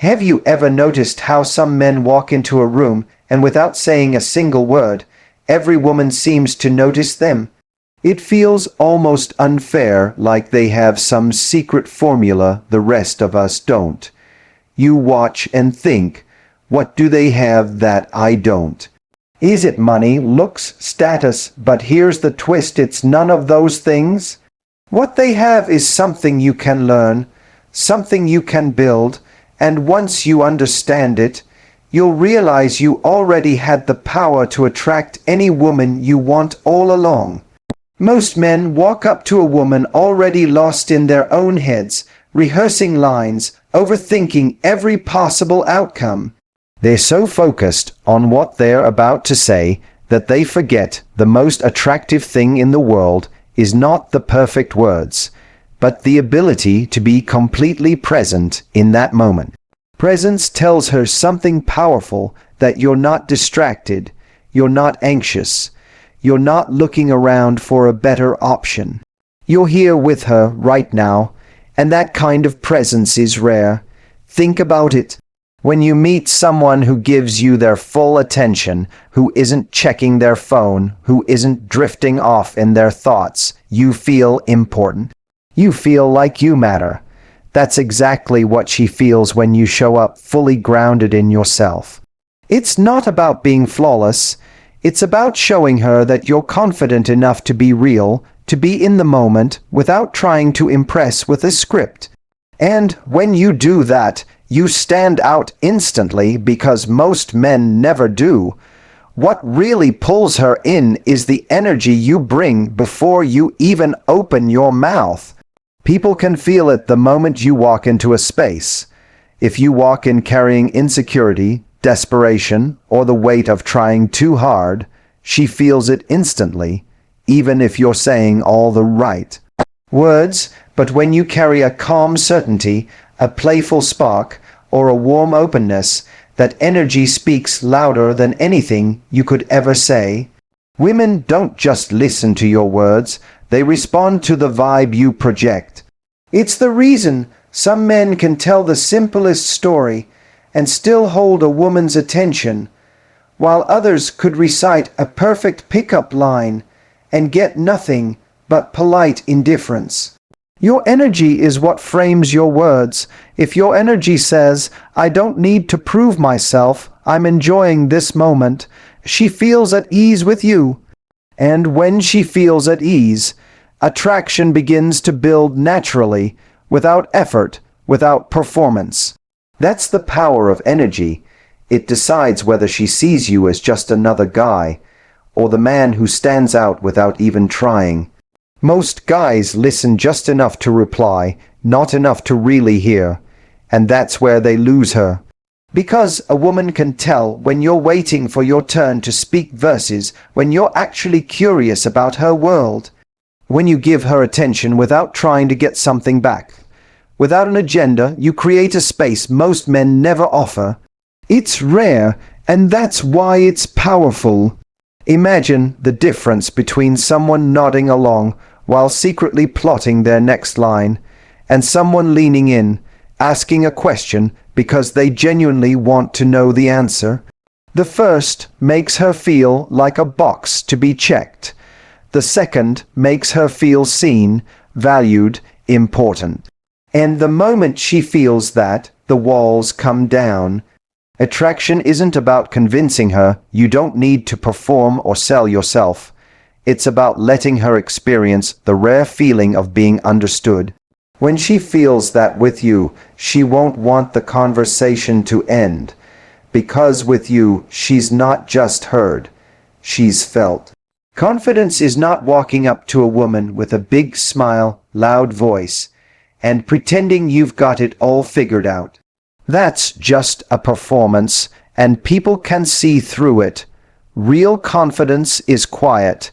Have you ever noticed how some men walk into a room and without saying a single word, every woman seems to notice them? It feels almost unfair, like they have some secret formula the rest of us don't. You watch and think, what do they have that I don't? Is it money, looks, status? But here's the twist, it's none of those things. What they have is something you can learn, something you can build, and once you understand it, you'll realize you already had the power to attract any woman you want all along. Most men walk up to a woman already lost in their own heads, rehearsing lines, overthinking every possible outcome. They're so focused on what they're about to say that they forget the most attractive thing in the world is not the perfect words, but the ability to be completely present in that moment. Presence tells her something powerful, that you're not distracted, you're not anxious, you're not looking around for a better option. You're here with her right now, and that kind of presence is rare. Think about it. When you meet someone who gives you their full attention, who isn't checking their phone, who isn't drifting off in their thoughts, you feel important. You feel like you matter. That's exactly what she feels when you show up fully grounded in yourself. It's not about being flawless. It's about showing her that you're confident enough to be real, to be in the moment, without trying to impress with a script. And when you do that, you stand out instantly, because most men never do. What really pulls her in is the energy you bring before you even open your mouth. People can feel it the moment you walk into a space. If you walk in carrying insecurity, desperation, or the weight of trying too hard, she feels it instantly, even if you're saying all the right words. But when you carry a calm certainty, a playful spark, or a warm openness, that energy speaks louder than anything you could ever say. Women don't just listen to your words, they respond to the vibe you project. It's the reason some men can tell the simplest story and still hold a woman's attention, while others could recite a perfect pickup line and get nothing but polite indifference. Your energy is what frames your words. If your energy says, I don't need to prove myself, I'm enjoying this moment, she feels at ease with you. And when she feels at ease, attraction begins to build naturally, without effort, without performance. That's the power of energy. It decides whether she sees you as just another guy, or the man who stands out without even trying. Most guys listen just enough to reply, not enough to really hear, and that's where they lose her. Because a woman can tell when you're waiting for your turn to speak versus when you're actually curious about her world. When you give her attention without trying to get something back. Without an agenda, you create a space most men never offer. It's rare, and that's why it's powerful. Imagine the difference between someone nodding along while secretly plotting their next line, and someone leaning in, asking a question because they genuinely want to know the answer. The first makes her feel like a box to be checked. The second makes her feel seen, valued, important. And the moment she feels that, the walls come down. Attraction isn't about convincing her you don't need to perform or sell yourself. It's about letting her experience the rare feeling of being understood. When she feels that with you, she won't want the conversation to end, because with you, she's not just heard, she's felt. Confidence is not walking up to a woman with a big smile, loud voice, and pretending you've got it all figured out. That's just a performance, and people can see through it. Real confidence is quiet.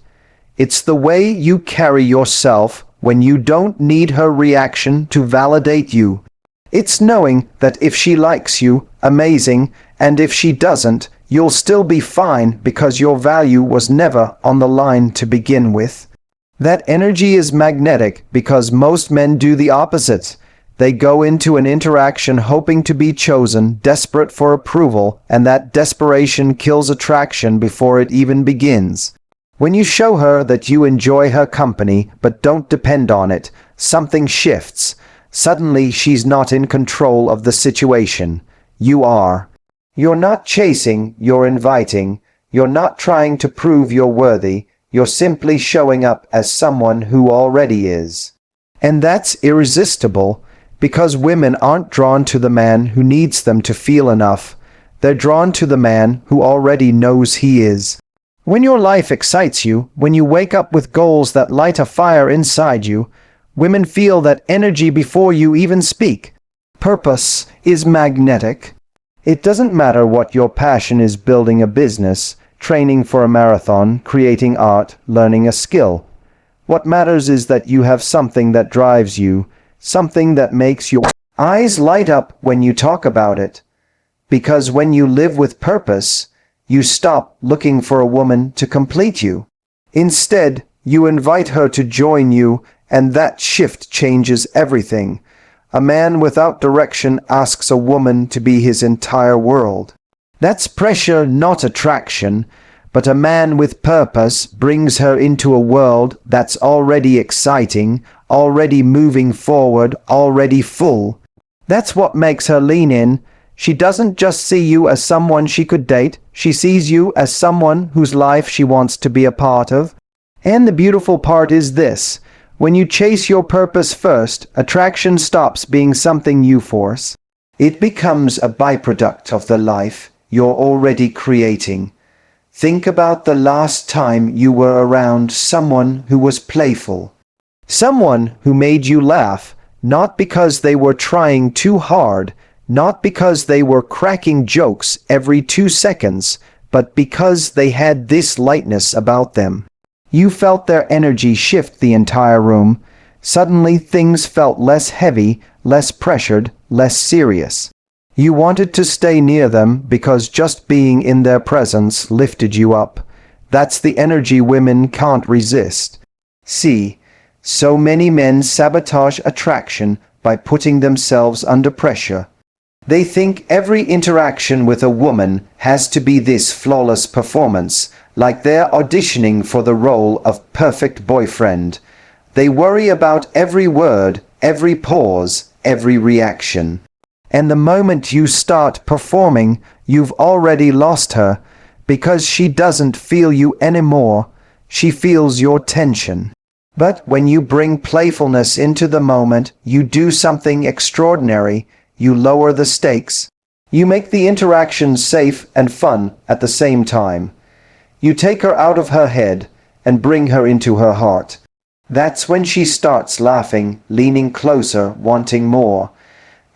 It's the way you carry yourself when you don't need her reaction to validate you. It's knowing that if she likes you, amazing, and if she doesn't, you'll still be fine because your value was never on the line to begin with. That energy is magnetic because most men do the opposite. They go into an interaction hoping to be chosen, desperate for approval, and that desperation kills attraction before it even begins. When you show her that you enjoy her company but don't depend on it, something shifts. Suddenly she's not in control of the situation. You are. You're not chasing, you're inviting. You're not trying to prove you're worthy. You're simply showing up as someone who already is. And that's irresistible, because women aren't drawn to the man who needs them to feel enough. They're drawn to the man who already knows he is. When your life excites you, when you wake up with goals that light a fire inside you, women feel that energy before you even speak. Purpose is magnetic. It doesn't matter what your passion is: building a business, training for a marathon, creating art, learning a skill. What matters is that you have something that drives you, something that makes your eyes light up when you talk about it. Because when you live with purpose, you stop looking for a woman to complete you. Instead, you invite her to join you, and that shift changes everything. A man without direction asks a woman to be his entire world. That's pressure, not attraction. But a man with purpose brings her into a world that's already exciting, already moving forward, already full. That's what makes her lean in. She doesn't just see you as someone she could date, she sees you as someone whose life she wants to be a part of. And the beautiful part is this: when you chase your purpose first, attraction stops being something you force. It becomes a byproduct of the life you're already creating. Think about the last time you were around someone who was playful. Someone who made you laugh, not because they were trying too hard, not because they were cracking jokes every 2 seconds, but because they had this lightness about them. You felt their energy shift the entire room. Suddenly things felt less heavy, less pressured, less serious. You wanted to stay near them because just being in their presence lifted you up. That's the energy women can't resist. See, so many men sabotage attraction by putting themselves under pressure. They think every interaction with a woman has to be this flawless performance, like they're auditioning for the role of perfect boyfriend. They worry about every word, every pause, every reaction. And the moment you start performing, you've already lost her, because she doesn't feel you anymore. She feels your tension. But when you bring playfulness into the moment, you do something extraordinary. You lower the stakes. You make the interaction safe and fun at the same time. You take her out of her head and bring her into her heart. That's when she starts laughing, leaning closer, wanting more.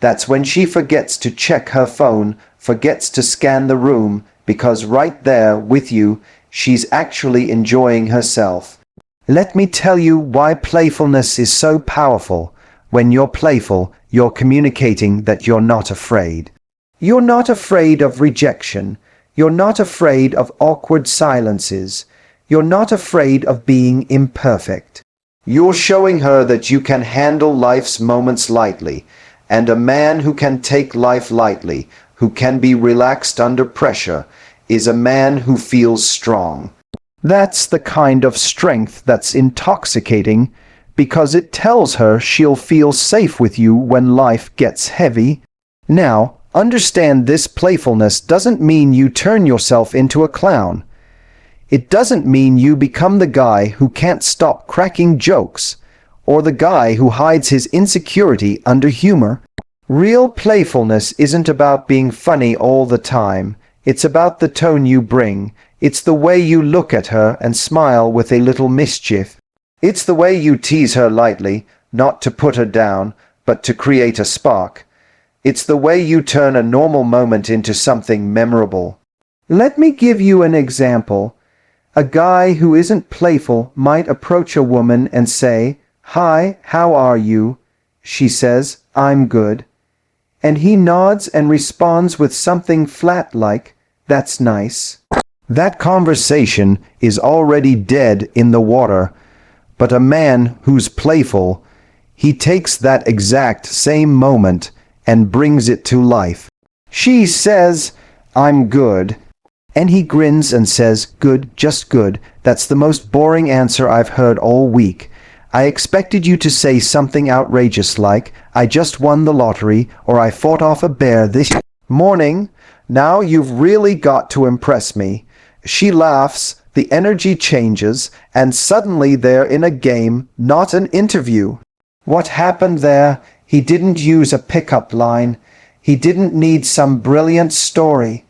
That's when she forgets to check her phone, forgets to scan the room, because right there with you, she's actually enjoying herself. Let me tell you why playfulness is so powerful. When you're playful, you're communicating that you're not afraid. You're not afraid of rejection. You're not afraid of awkward silences. You're not afraid of being imperfect. You're showing her that you can handle life's moments lightly, and a man who can take life lightly, who can be relaxed under pressure, is a man who feels strong. That's the kind of strength that's intoxicating, because it tells her she'll feel safe with you when life gets heavy. Now, understand this: playfulness doesn't mean you turn yourself into a clown. It doesn't mean you become the guy who can't stop cracking jokes, or the guy who hides his insecurity under humor. Real playfulness isn't about being funny all the time. It's about the tone you bring. It's the way you look at her and smile with a little mischief. It's the way you tease her lightly, not to put her down, but to create a spark. It's the way you turn a normal moment into something memorable. Let me give you an example. A guy who isn't playful might approach a woman and say, "Hi, how are you?" She says, "I'm good." And he nods and responds with something flat like, "That's nice." That conversation is already dead in the water. But a man who's playful, He takes that exact same moment and brings it to life. She says, "I'm good." And he grins and says, "Good, just good. That's the most boring answer I've heard all week. I expected you to say something outrageous like, 'I just won the lottery,' or 'I fought off a bear this morning.' Now you've really got to impress me." She laughs, the energy changes, and suddenly they're in a game, not an interview. What happened there? He didn't use a pickup line. He didn't need some brilliant story.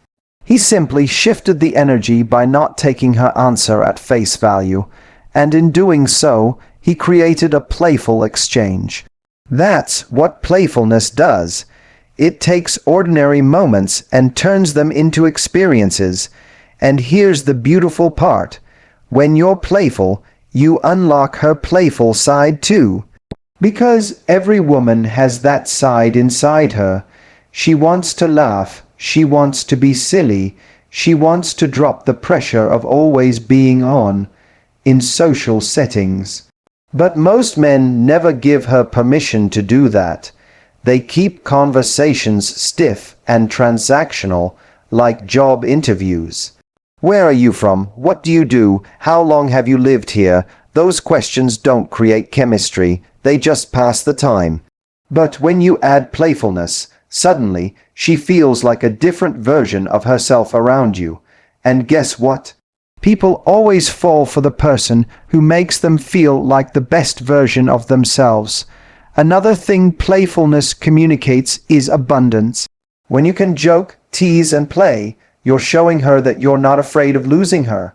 He simply shifted the energy by not taking her answer at face value, and in doing so, he created a playful exchange. That's what playfulness does. It takes ordinary moments and turns them into experiences. And here's the beautiful part. When you're playful, you unlock her playful side too. Because every woman has that side inside her. She wants to laugh. She wants to be silly. She wants to drop the pressure of always being on in social settings. But most men never give her permission to do that. They keep conversations stiff and transactional, like job interviews. Where are you from? What do you do? How long have you lived here? Those questions don't create chemistry. They just pass the time. But when you add playfulness, suddenly, she feels like a different version of herself around you. And guess what? People always fall for the person who makes them feel like the best version of themselves. Another thing playfulness communicates is abundance. When you can joke, tease, and play, you're showing her that you're not afraid of losing her.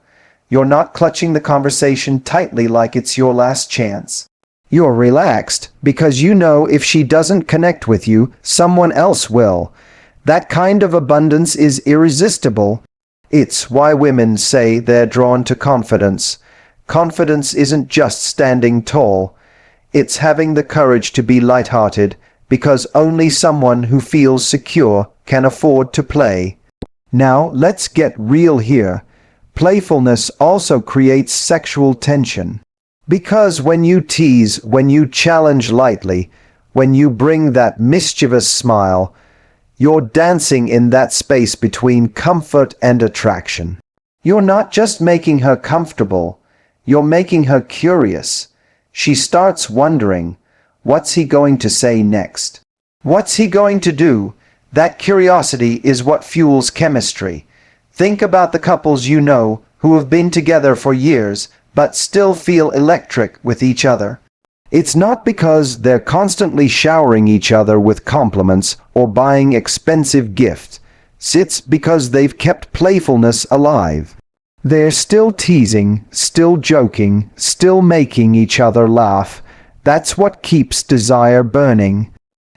You're not clutching the conversation tightly like it's your last chance. You're relaxed because you know if she doesn't connect with you, someone else will. That kind of abundance is irresistible. It's why women say they're drawn to confidence. Confidence isn't just standing tall. It's having the courage to be lighthearted, because only someone who feels secure can afford to play. Now, let's get real here. Playfulness also creates sexual tension. Because when you tease, when you challenge lightly, when you bring that mischievous smile, you're dancing in that space between comfort and attraction. You're not just making her comfortable, you're making her curious. She starts wondering, what's he going to say next? What's he going to do? That curiosity is what fuels chemistry. Think about the couples you know who have been together for years but still feel electric with each other. It's not because they're constantly showering each other with compliments or buying expensive gifts. It's because they've kept playfulness alive. They're still teasing, still joking, still making each other laugh. That's what keeps desire burning.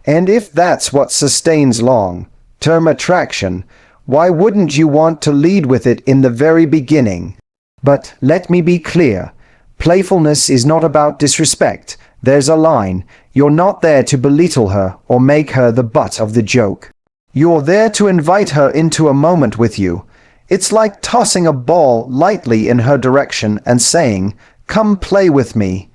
And if that's what sustains long-term attraction, why wouldn't you want to lead with it in the very beginning? But let me be clear. Playfulness is not about disrespect. There's a line. You're not there to belittle her or make her the butt of the joke. You're there to invite her into a moment with you. It's like tossing a ball lightly in her direction and saying, "Come play with me."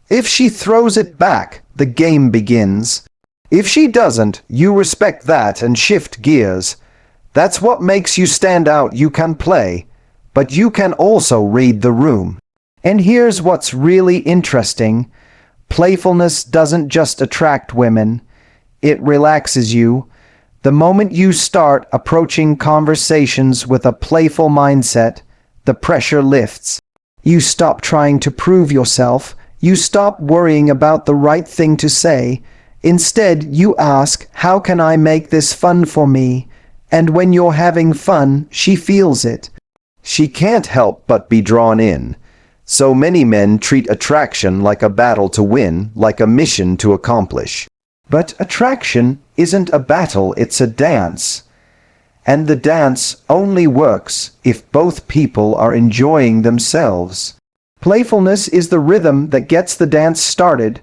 If she throws it back, the game begins. If she doesn't, you respect that and shift gears. That's what makes you stand out. You can play, but you can also read the room. And here's what's really interesting. Playfulness doesn't just attract women. It relaxes you. The moment you start approaching conversations with a playful mindset, the pressure lifts. You stop trying to prove yourself. You stop worrying about the right thing to say. Instead, you ask, "How can I make this fun for me?" And when you're having fun, she feels it. She can't help but be drawn in. So many men treat attraction like a battle to win, like a mission to accomplish. But attraction isn't a battle, it's a dance. And the dance only works if both people are enjoying themselves. Playfulness is the rhythm that gets the dance started.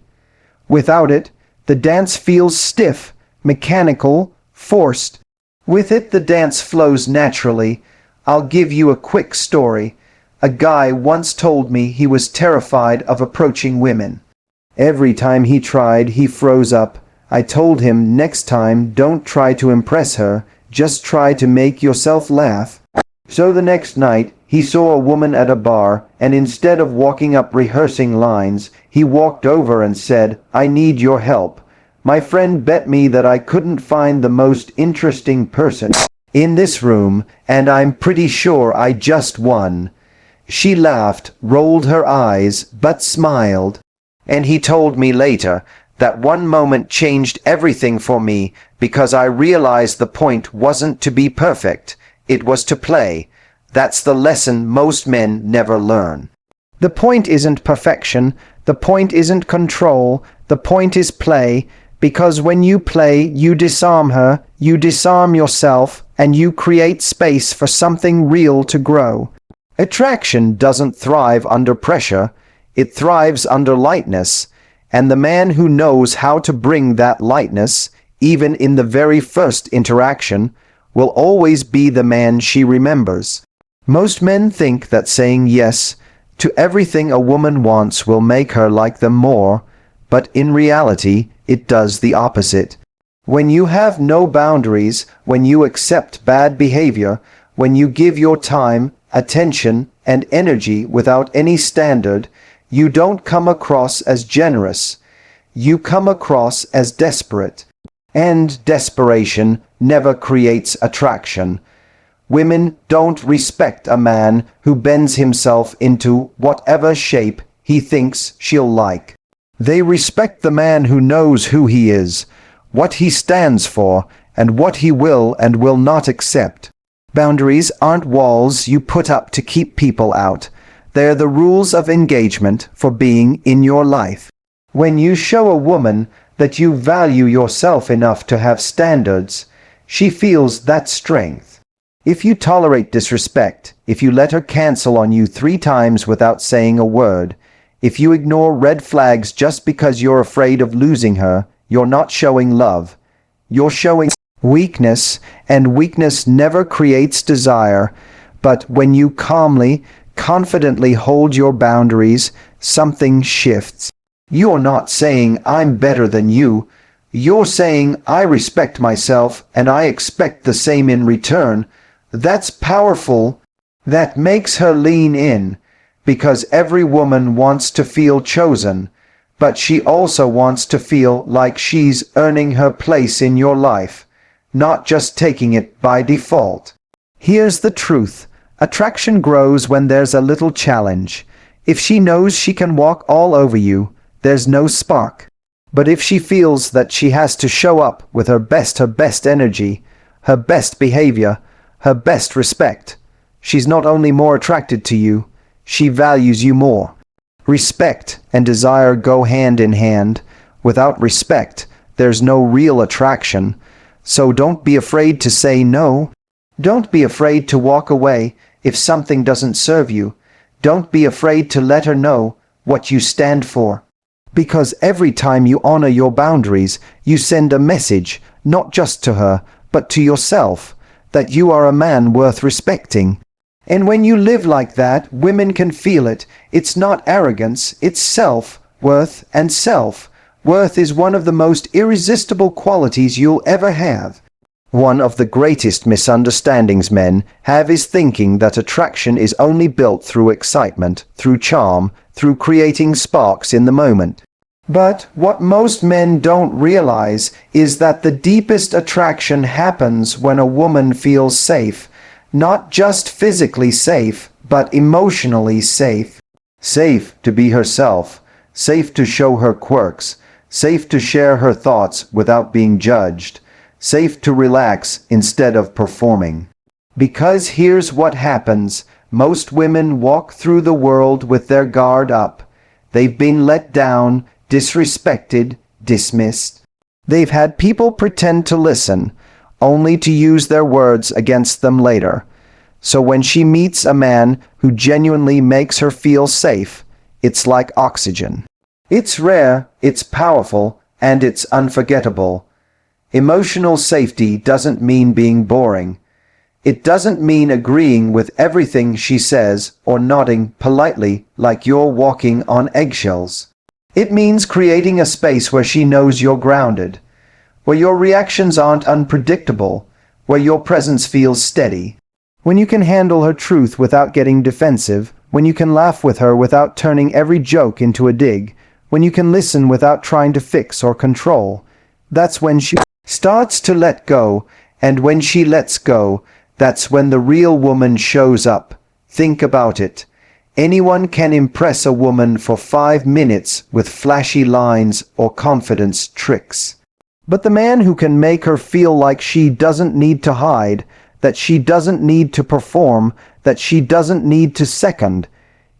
Without it, the dance feels stiff, mechanical, forced. With it, the dance flows naturally. I'll give you a quick story. A guy once told me he was terrified of approaching women. Every time he tried, he froze up. I told him next time don't try to impress her, just try to make yourself laugh. So the next night, he saw a woman at a bar, and instead of walking up rehearsing lines, he walked over and said, "I need your help. My friend bet me that I couldn't find the most interesting person in this room, and I'm pretty sure I just won." She laughed, rolled her eyes, but smiled. And he told me later that one moment changed everything for me because I realized the point wasn't to be perfect, it was to play. That's the lesson most men never learn. The point isn't perfection, the point isn't control, the point is play, because when you play, you disarm her, you disarm yourself, and you create space for something real to grow. Attraction doesn't thrive under pressure, it thrives under lightness, and the man who knows how to bring that lightness, even in the very first interaction, will always be the man she remembers. Most men think that saying yes to everything a woman wants will make her like them more, but in reality, it does the opposite. When you have no boundaries, when you accept bad behavior, when you give your time, attention, and energy without any standard, you don't come across as generous. You come across as desperate. And desperation never creates attraction. Women don't respect a man who bends himself into whatever shape he thinks she'll like. They respect the man who knows who he is, what he stands for, and what he will and will not accept. Boundaries aren't walls you put up to keep people out. They're the rules of engagement for being in your life. When you show a woman that you value yourself enough to have standards, she feels that strength. If you tolerate disrespect, if you let her cancel on you 3 times without saying a word, if you ignore red flags just because you're afraid of losing her, you're not showing love. You're showing weakness, and weakness never creates desire. But when you calmly, confidently hold your boundaries, something shifts. You're not saying, "I'm better than you." You're saying, "I respect myself, and I expect the same in return." That's powerful. That makes her lean in, because every woman wants to feel chosen, but she also wants to feel like she's earning her place in your life, not just taking it by default. Here's the truth. Attraction grows when there's a little challenge. If she knows she can walk all over you, there's no spark. But if she feels that she has to show up with her best energy, her best behavior, her best respect, she's not only more attracted to you, she values you more. Respect and desire go hand in hand. Without respect, there's no real attraction. So don't be afraid to say no. Don't be afraid to walk away if something doesn't serve you. Don't be afraid to let her know what you stand for. Because every time you honor your boundaries, you send a message, not just to her, but to yourself, that you are a man worth respecting. And when you live like that, women can feel it. It's not arrogance, it's self-worth, and self-worth is one of the most irresistible qualities you'll ever have. One of the greatest misunderstandings men have is thinking that attraction is only built through excitement, through charm, through creating sparks in the moment. But what most men don't realize is that the deepest attraction happens when a woman feels safe, not just physically safe, but emotionally safe. Safe to be herself, safe to show her quirks, safe to share her thoughts without being judged, safe to relax instead of performing. Because here's what happens. Most women walk through the world with their guard up. They've been let down, disrespected, dismissed. They've had people pretend to listen, only to use their words against them later. So when she meets a man who genuinely makes her feel safe, it's like oxygen. It's rare, it's powerful, and it's unforgettable. Emotional safety doesn't mean being boring. It doesn't mean agreeing with everything she says or nodding politely like you're walking on eggshells. It means creating a space where she knows you're grounded, where your reactions aren't unpredictable, where your presence feels steady. When you can handle her truth without getting defensive, when you can laugh with her without turning every joke into a dig, when you can listen without trying to fix or control, that's when she starts to let go, and when she lets go, that's when the real woman shows up. Think about it. Anyone can impress a woman for 5 minutes with flashy lines or confidence tricks. But the man who can make her feel like she doesn't need to hide, that she doesn't need to perform, that she doesn't need to second,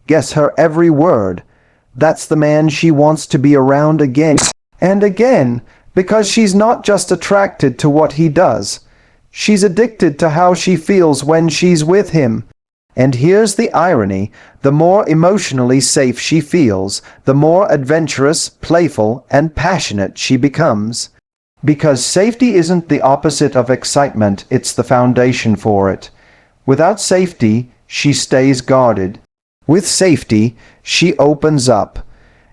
guess her every word, that's the man she wants to be around again and again, because she's not just attracted to what he does. She's addicted to how she feels when she's with him. And here's the irony, the more emotionally safe she feels, the more adventurous, playful, and passionate she becomes. Because safety isn't the opposite of excitement, it's the foundation for it. Without safety, she stays guarded. With safety, she opens up.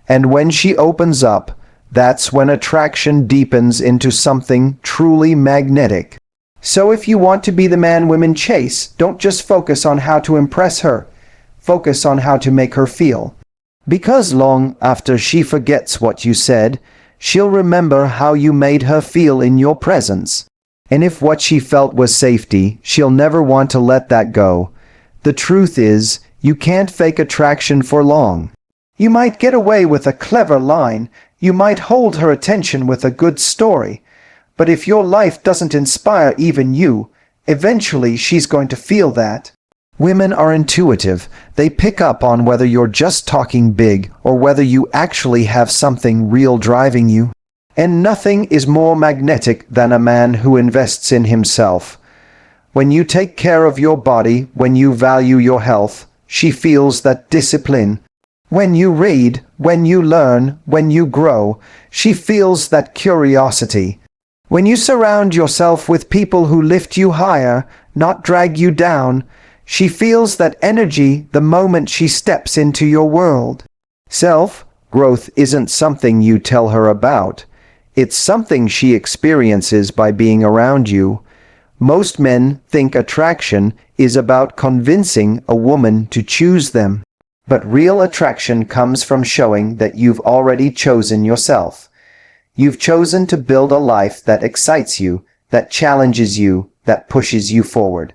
And when she opens up, that's when attraction deepens into something truly magnetic. So if you want to be the man women chase, don't just focus on how to impress her. Focus on how to make her feel. Because long after she forgets what you said, she'll remember how you made her feel in your presence. And if what she felt was safety, she'll never want to let that go. The truth is, you can't fake attraction for long. You might get away with a clever line, you might hold her attention with a good story, but if your life doesn't inspire even you, eventually she's going to feel that. Women are intuitive. They pick up on whether you're just talking big or whether you actually have something real driving you. And nothing is more magnetic than a man who invests in himself. When you take care of your body, when you value your health, she feels that discipline. When you read, when you learn, when you grow, she feels that curiosity. When you surround yourself with people who lift you higher, not drag you down, she feels that energy the moment she steps into your world. Self-growth isn't something you tell her about. It's something she experiences by being around you. Most men think attraction is about convincing a woman to choose them. But real attraction comes from showing that you've already chosen yourself. You've chosen to build a life that excites you, that challenges you, that pushes you forward.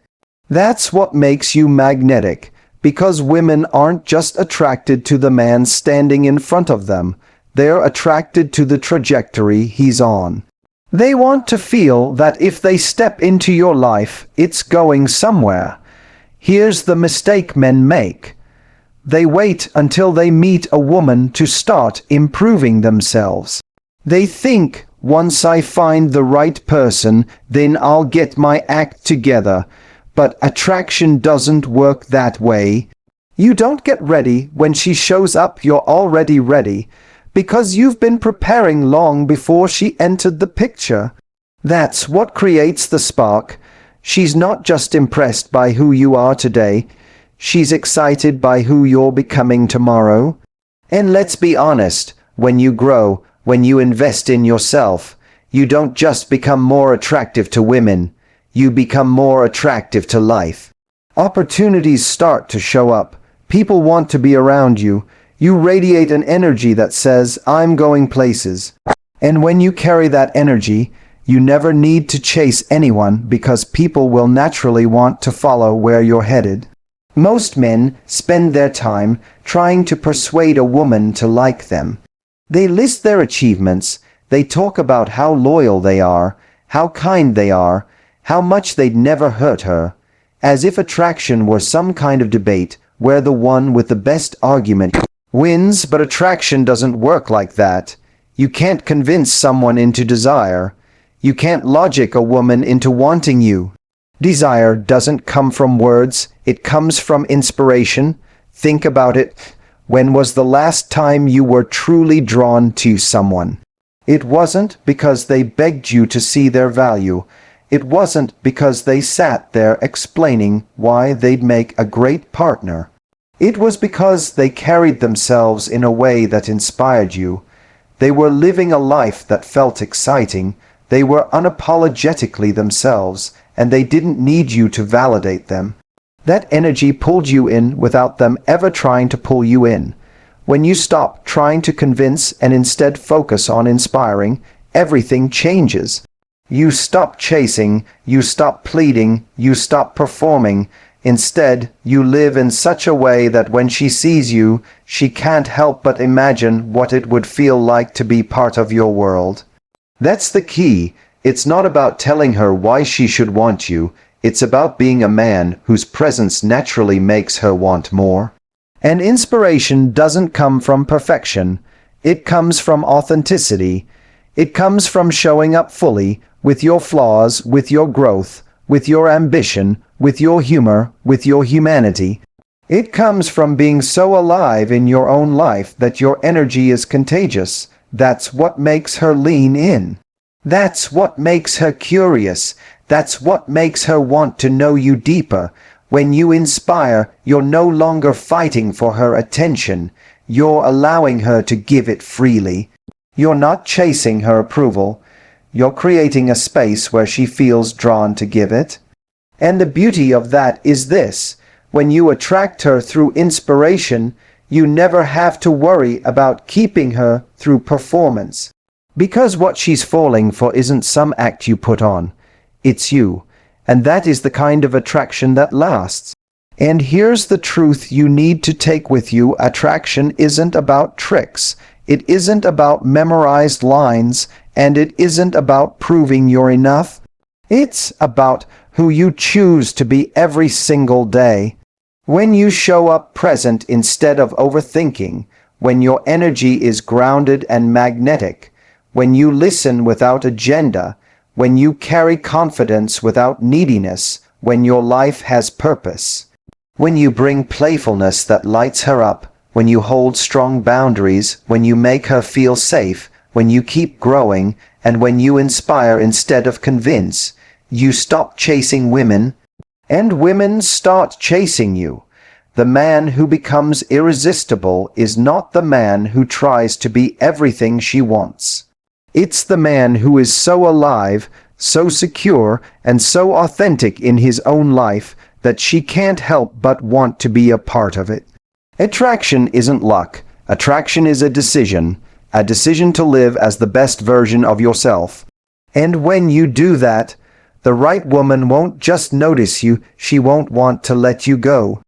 That's what makes you magnetic, because women aren't just attracted to the man standing in front of them. They're attracted to the trajectory he's on. They want to feel that if they step into your life, it's going somewhere. Here's the mistake men make. They wait until they meet a woman to start improving themselves. They think, once I find the right person, then I'll get my act together. But attraction doesn't work that way. You don't get ready when she shows up, you're already ready, because you've been preparing long before she entered the picture. That's what creates the spark. She's not just impressed by who you are today. She's excited by who you're becoming tomorrow. And let's be honest, when you grow, when you invest in yourself, you don't just become more attractive to women, you become more attractive to life. Opportunities start to show up. People want to be around you. You radiate an energy that says, I'm going places. And when you carry that energy, you never need to chase anyone because people will naturally want to follow where you're headed. Most men spend their time trying to persuade a woman to like them. They list their achievements, they talk about how loyal they are, how kind they are, how much they'd never hurt her, as if attraction were some kind of debate where the one with the best argument wins, but attraction doesn't work like that. You can't convince someone into desire. You can't logic a woman into wanting you. Desire doesn't come from words, it comes from inspiration. Think about it. When was the last time you were truly drawn to someone? It wasn't because they begged you to see their value. It wasn't because they sat there explaining why they'd make a great partner. It was because they carried themselves in a way that inspired you. They were living a life that felt exciting. They were unapologetically themselves, and they didn't need you to validate them. That energy pulled you in without them ever trying to pull you in. When you stop trying to convince and instead focus on inspiring, everything changes. You stop chasing, you stop pleading, you stop performing. Instead, you live in such a way that when she sees you, she can't help but imagine what it would feel like to be part of your world. That's the key. It's not about telling her why she should want you. It's about being a man whose presence naturally makes her want more. And inspiration doesn't come from perfection. It comes from authenticity. It comes from showing up fully, with your flaws, with your growth, with your ambition, with your humor, with your humanity. It comes from being so alive in your own life that your energy is contagious. That's what makes her lean in. That's what makes her curious. That's what makes her want to know you deeper. When you inspire, you're no longer fighting for her attention. You're allowing her to give it freely. You're not chasing her approval. You're creating a space where she feels drawn to give it. And the beauty of that is this: when you attract her through inspiration, you never have to worry about keeping her through performance. Because what she's falling for isn't some act you put on. It's you. And that is the kind of attraction that lasts. And here's the truth you need to take with you: attraction isn't about tricks. It isn't about memorized lines, and it isn't about proving you're enough. It's about who you choose to be every single day. When you show up present instead of overthinking, when your energy is grounded and magnetic, when you listen without agenda, when you carry confidence without neediness, when your life has purpose, when you bring playfulness that lights her up, when you hold strong boundaries, when you make her feel safe, when you keep growing, and when you inspire instead of convince, you stop chasing women, and women start chasing you. The man who becomes irresistible is not the man who tries to be everything she wants. It's the man who is so alive, so secure, and so authentic in his own life that she can't help but want to be a part of it. Attraction isn't luck. Attraction is a decision to live as the best version of yourself. And when you do that, the right woman won't just notice you, she won't want to let you go.